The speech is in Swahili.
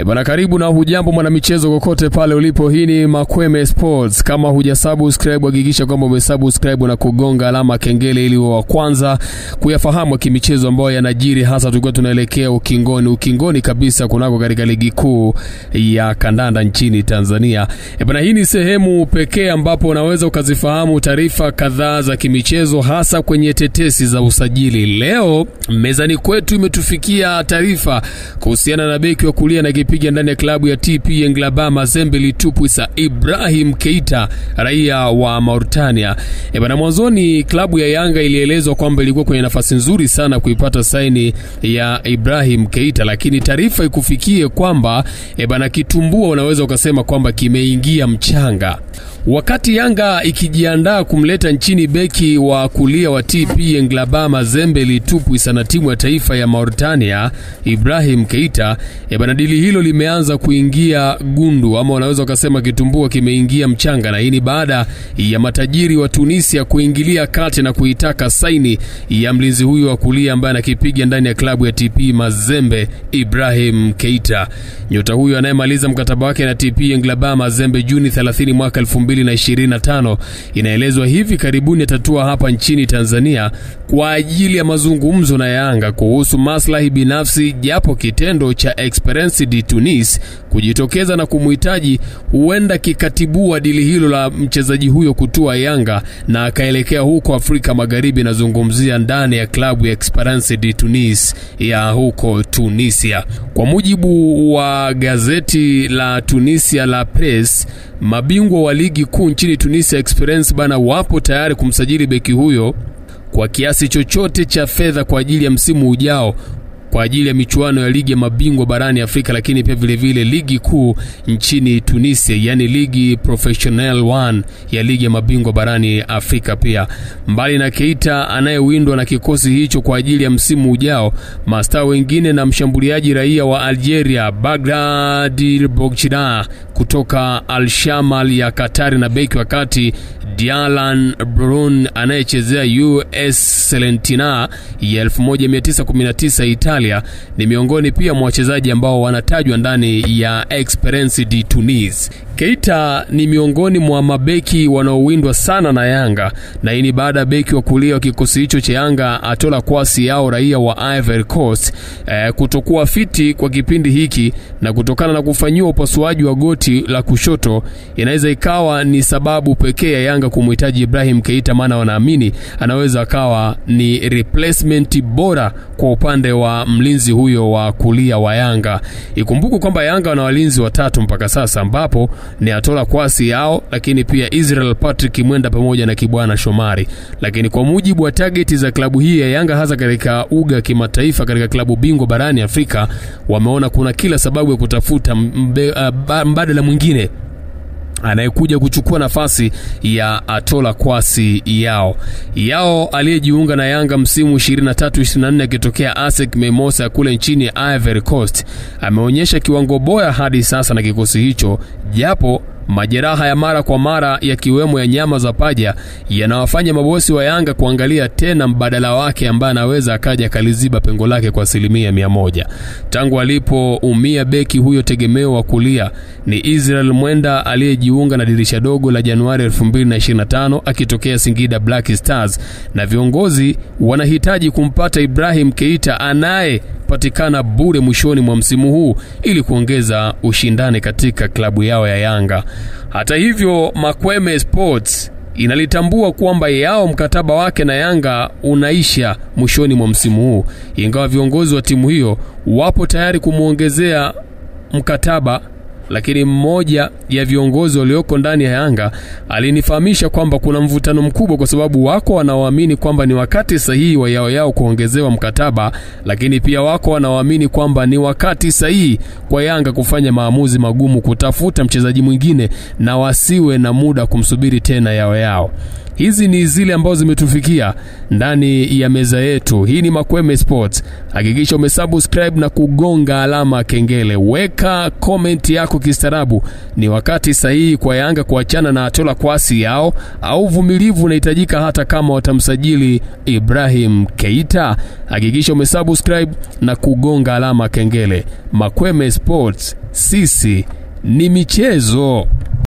Bwana karibu na hujambo mwanamichezo kokote pale ulipo. Hii ni Makweme Sports. Kama hujasubscribe hakikisha kwamba umesubscribe na kugonga alama kengele ili wa kwanza kuyafahamu kimichezo ambayo yanajiri, hasa tukiwa tunaelekea ukingoni kabisa kunako katika ligi kuu ya kandanda nchini Tanzania. Bwana, hii ni sehemu pekee ambapo unaweza ukazifahamu taarifa kadhaa za kimichezo, hasa kwenye tetesi za usajili. Leo mezani kwetu imetufikia taarifa kuhusiana na beki wa kulia na kipiga ndani ya klabu ya TP Englaba Mazembe Litupwisa Ibrahim Keita, raia wa Mauritania. Bwana, mwanzoni klabu ya Yanga ilielezwa kwamba ilikuwa kwenye nafasi nzuri sana kuipata saini ya Ibrahim Keita, lakini taarifa ikufikie kwamba bwana kitumbua unaweza ukasema kwamba kimeingia mchanga. Wakati Yanga ikijiandaa kumleta nchini beki wa kulia wa TP Englaba Mazembe Litupwisa na timu ya taifa ya Mauritania Ibrahim Keita, bwana dili hilo limeanza kuingia gundu, ama unaweza ukasema kitumbua kimeingia mchanga, na hii ni baada ya matajiri wa Tunisia kuingilia kati na kuitaka saini ya mlinzi huyu wa kulia ambaye anakipiga ndani ya klabu ya TP Mazembe Ibrahim Keita. Nyota huyu anayemaliza mkataba wake na TP Englaba Mazembe Juni 30 mwaka 2025, inaelezwa hivi karibuni atatua hapa nchini Tanzania kwa ajili ya mazungumzo na Yanga kuhusu maslahi binafsi, japo kitendo cha Esperance de Tunis kujitokeza na kumuhitaji huenda kikatibua dili hilo la mchezaji huyo kutua Yanga na akaelekea huko Afrika Magharibi, na zungumzia ndani ya klabu ya Esperance de Tunis ya huko Tunisia. Kwa mujibu wa gazeti la Tunisia la Press, mabingwa wa ligi kuu nchini Tunisia Esperance bana wapo tayari kumsajili beki huyo kwa kiasi chochote cha fedha kwa ajili ya msimu ujao kwa ajili ya michuano ya ligi ya mabingwa barani Afrika, lakini pia vile vile ligi kuu nchini Tunisia, yani ligi professional 1 ya ligi ya mabingwa barani Afrika pia. Mbali na Keita anayewindwa na kikosi hicho kwa ajili ya msimu ujao, mastaa wengine na mshambuliaji raia wa Algeria Baghdad Bogchida kutoka Al-Shamal ya Qatar na beki wa kati Dialan Brun anayechezea US Salentina ya 1919 Italia ni miongoni pia mwa wachezaji ambao wanatajwa ndani ya Esperance de Tunis. Keita ni miongoni mwa mabeki wanaowindwa sana na Yanga, na hii ni baada ya beki wa kulia wa kikosi hicho cha Yanga Atola Kwasi yao raia wa Ivory Coast kutokuwa fiti kwa kipindi hiki, na kutokana na kufanyiwa upasuaji wa goti la kushoto inaweza ikawa ni sababu pekee ya Yanga kumhitaji Ibrahim Keita, maana wanaamini anaweza akawa ni replacement bora kwa upande wa mlinzi huyo wa kulia wa Yanga. Ikumbuku kwamba Yanga wana walinzi watatu mpaka sasa, ambapo ni Atola Kwasi yao, lakini pia Israel Patrick Mwenda pamoja na Kibwana Shomari. Lakini kwa mujibu wa targeti za klabu hii ya Yanga, hasa katika uga kimataifa katika klabu bingwa barani Afrika, wameona kuna kila sababu ya kutafuta mbadala mwingine anayekuja kuchukua nafasi ya Atola Kwasi yao aliyejiunga na Yanga msimu 23-24 akitokea ASEC Mimosas kule nchini Ivory Coast. Ameonyesha kiwango bora hadi sasa na kikosi hicho, japo majeraha ya mara kwa mara yakiwemo ya nyama za paja yanawafanya mabosi wa Yanga kuangalia tena mbadala wake ambaye anaweza akaja kaliziba pengo lake kwa 100%. Tangu alipoumia beki huyo tegemeo wa kulia ni Israel Mwenda aliyejiunga na dirisha dogo la Januari 2025 akitokea Singida Black Stars, na viongozi wanahitaji kumpata Ibrahim Keita anayepatikana bure mwishoni mwa msimu huu ili kuongeza ushindani katika klabu yao ya Yanga. Hata hivyo, Makweme Sports inalitambua kwamba yao mkataba wake na Yanga unaisha mwishoni mwa msimu huu, ingawa viongozi wa timu hiyo wapo tayari kumuongezea mkataba. Lakini mmoja ya viongozi walioko ndani ya Yanga alinifahamisha kwamba kuna mvutano mkubwa, kwa sababu wako wanaoamini kwamba ni wakati sahihi wa yao kuongezewa mkataba, lakini pia wako wanaoamini kwamba ni wakati sahihi kwa Yanga kufanya maamuzi magumu kutafuta mchezaji mwingine na wasiwe na muda kumsubiri tena yao. Hizi ni zile ambazo zimetufikia ndani ya meza yetu. Hii ni Makweme Sports. Hakikisha umesubscribe na kugonga alama kengele. Weka comment yako hapo kistaarabu. Ni wakati sahihi kwa Yanga kuachana na Atola Kwasi yao au uvumilivu unahitajika hata kama watamsajili Ibrahim Keita? Hakikisha umesubscribe na kugonga alama kengele. Makweme Sports, sisi ni michezo.